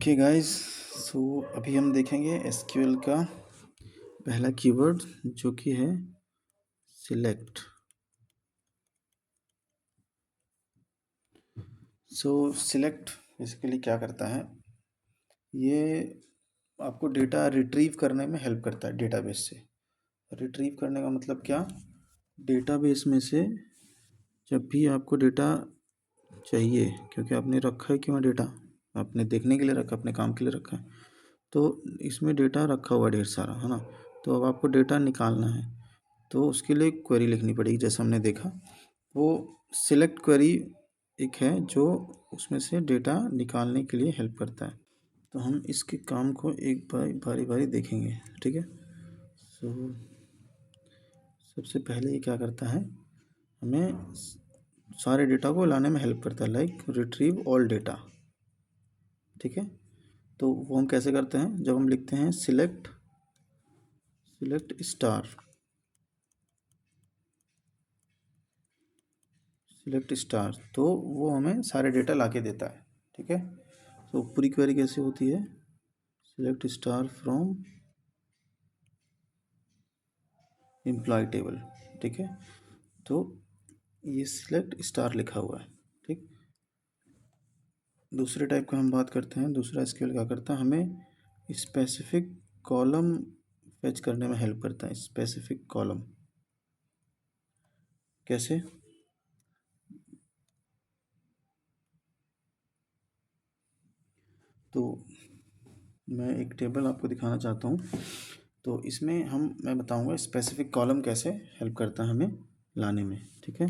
Okay guys, सो अभी हम देखेंगे एसक्यूएल का पहला कीवर्ड जो कि है सिलेक्ट। सो सिलेक्ट बेसिकली क्या करता है, ये आपको डेटा रिट्रीव करने में हेल्प करता है। डेटाबेस से रिट्रीव करने का मतलब क्या, डेटाबेस में से जब भी आपको डेटा चाहिए, क्योंकि आपने रखा है क्यों डेटा, आपने देखने के लिए रखा, अपने काम के लिए रखा है, तो इसमें डेटा रखा हुआ ढेर सारा है ना। तो अब आपको डेटा निकालना है तो उसके लिए क्वेरी लिखनी पड़ेगी। जैसे हमने देखा वो सिलेक्ट क्वेरी एक है जो उसमें से डेटा निकालने के लिए हेल्प करता है। तो हम इसके काम को एक बारी बारी देखेंगे, ठीक है। सो सबसे पहले ये क्या करता है, हमें सारे डेटा को लाने में हेल्प करता है, लाइक रिट्रीव ऑल डेटा, ठीक है। तो वो हम कैसे करते हैं, जब हम लिखते हैं सिलेक्ट स्टार, तो वो हमें सारे डेटा ला के देता है, ठीक है। तो पूरी क्वेरी कैसे होती है, select star from employ table, ठीक है। तो ये सिलेक्ट स्टार लिखा हुआ है, ठीक। दूसरे टाइप का हम बात करते हैं। दूसरा एसक्यूएल क्या करता है, हमें स्पेसिफिक कॉलम फेच करने में हेल्प करता है। स्पेसिफिक कॉलम कैसे, तो मैं एक टेबल आपको दिखाना चाहता हूँ। तो इसमें मैं बताऊँगा स्पेसिफिक कॉलम कैसे हेल्प करता है हमें लाने में, ठीक है।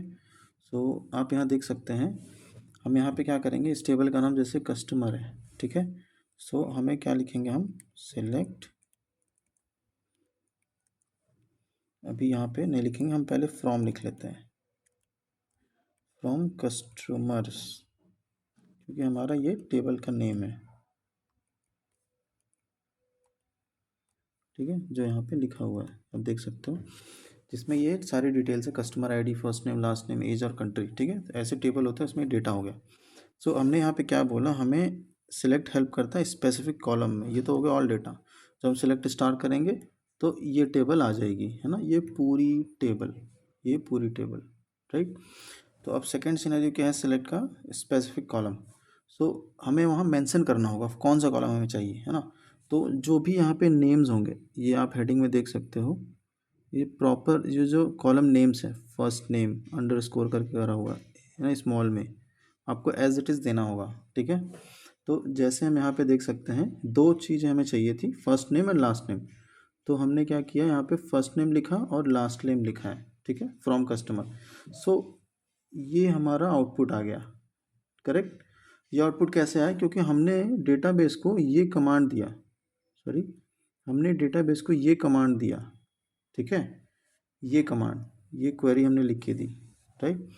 सो आप यहाँ देख सकते हैं, हम यहाँ पे क्या करेंगे, इस टेबल का नाम जैसे कस्टमर है, ठीक है। सो हमें क्या लिखेंगे, हम सेलेक्ट, अभी यहाँ पे नहीं लिखेंगे, हम पहले फ्रॉम लिख लेते हैं, फ्रॉम कस्टमर्स, क्योंकि हमारा ये टेबल का नेम है, ठीक है, जो यहाँ पे लिखा हुआ है आप देख सकते हो, जिसमें ये सारी डिटेल्स है, customer ID, first name, last name, age और कंट्री, ठीक है। तो ऐसे टेबल होता है, उसमें डेटा हो गया। सो हमने यहाँ पे क्या बोला, हमें सिलेक्ट हेल्प करता है स्पेसिफिक कॉलम में। ये तो हो गया ऑल डेटा। जब हम सिलेक्ट स्टार करेंगे तो ये टेबल आ जाएगी, है ना, ये पूरी टेबल, राइट। तो अब सेकेंड सिनेरियो क्या है, सिलेक्ट का स्पेसिफिक कॉलम। सो हमें वहाँ मेंशन करना होगा कौन सा कॉलम हमें चाहिए, है ना। तो जो भी यहाँ पे नेम्स होंगे, ये आप हेडिंग में देख सकते हो, ये प्रॉपर ये जो कॉलम नेम्स है, फर्स्ट नेम अंडरस्कोर करके करा हुआ है ना, स्मॉल में आपको एज इट इज़ देना होगा, ठीक है। तो जैसे हम यहाँ पे देख सकते हैं, दो चीज़ें हमें चाहिए थी, first name and last name. तो हमने क्या किया, यहाँ पे फर्स्ट नेम लिखा और लास्ट नेम लिखा है, ठीक है, फ्रॉम कस्टमर। सो ये हमारा आउटपुट आ गया, करेक्ट। ये आउटपुट कैसे आया, क्योंकि हमने डेटाबेस को ये कमांड दिया, सॉरी, हमने डेटाबेस को ये कमांड दिया, ठीक है। ये कमांड, ये क्वेरी हमने लिख के दी, राइट।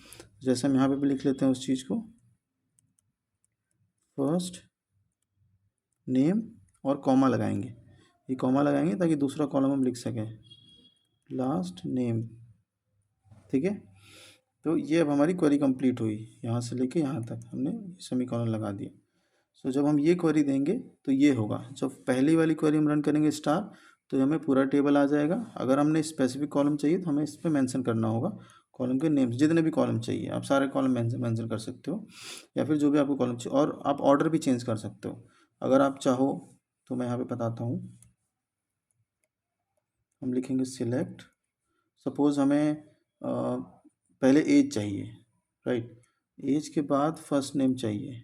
जैसे हम यहाँ पे भी लिख लेते हैं उस चीज़ को, फर्स्ट नेम और कॉमा लगाएंगे, ये कॉमा लगाएंगे ताकि दूसरा कॉलम हम लिख सकें, लास्ट नेम, ठीक है। तो ये अब हमारी क्वेरी कंप्लीट हुई, यहाँ से लेके यहाँ तक हमने सेमीकोलन लगा दिया। सो जब हम ये क्वेरी देंगे तो ये होगा, जब पहली वाली क्वेरी हम रन करेंगे स्टार, तो हमें पूरा टेबल आ जाएगा। अगर हमने स्पेसिफिक कॉलम चाहिए तो हमें इस पर मेंशन करना होगा कॉलम के नेम्स, जितने भी कॉलम चाहिए आप सारे कॉलम मेंशन कर सकते हो, या फिर जो भी आपको कॉलम चाहिए, और आप ऑर्डर भी चेंज कर सकते हो अगर आप चाहो। तो मैं यहाँ पे बताता हूँ, हम लिखेंगे सिलेक्ट, सपोज़ हमें पहले एज चाहिए, राइट, एज के बाद फर्स्ट नेम चाहिए।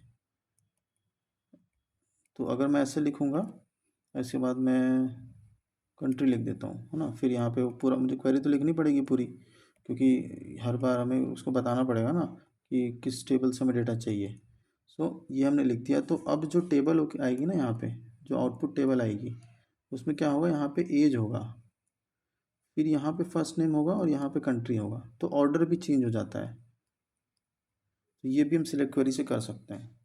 तो अगर मैं ऐसे लिखूँगा, इसके बाद मैं कंट्री लिख देता हूँ, है ना। फिर यहाँ पे पूरा मुझे क्वेरी तो लिखनी पड़ेगी पूरी, क्योंकि हर बार हमें उसको बताना पड़ेगा ना कि किस टेबल से हमें डेटा चाहिए। सो ये हमने लिख दिया। तो अब जो टेबल आएगी ना, यहाँ पे जो आउटपुट टेबल आएगी, उसमें क्या होगा, यहाँ पे एज होगा, फिर यहाँ पे फर्स्ट नेम होगा और यहाँ पे कंट्री होगा, तो ऑर्डर भी चेंज हो जाता है। तो ये भी हम सिलेक्ट क्वेरी से कर सकते हैं।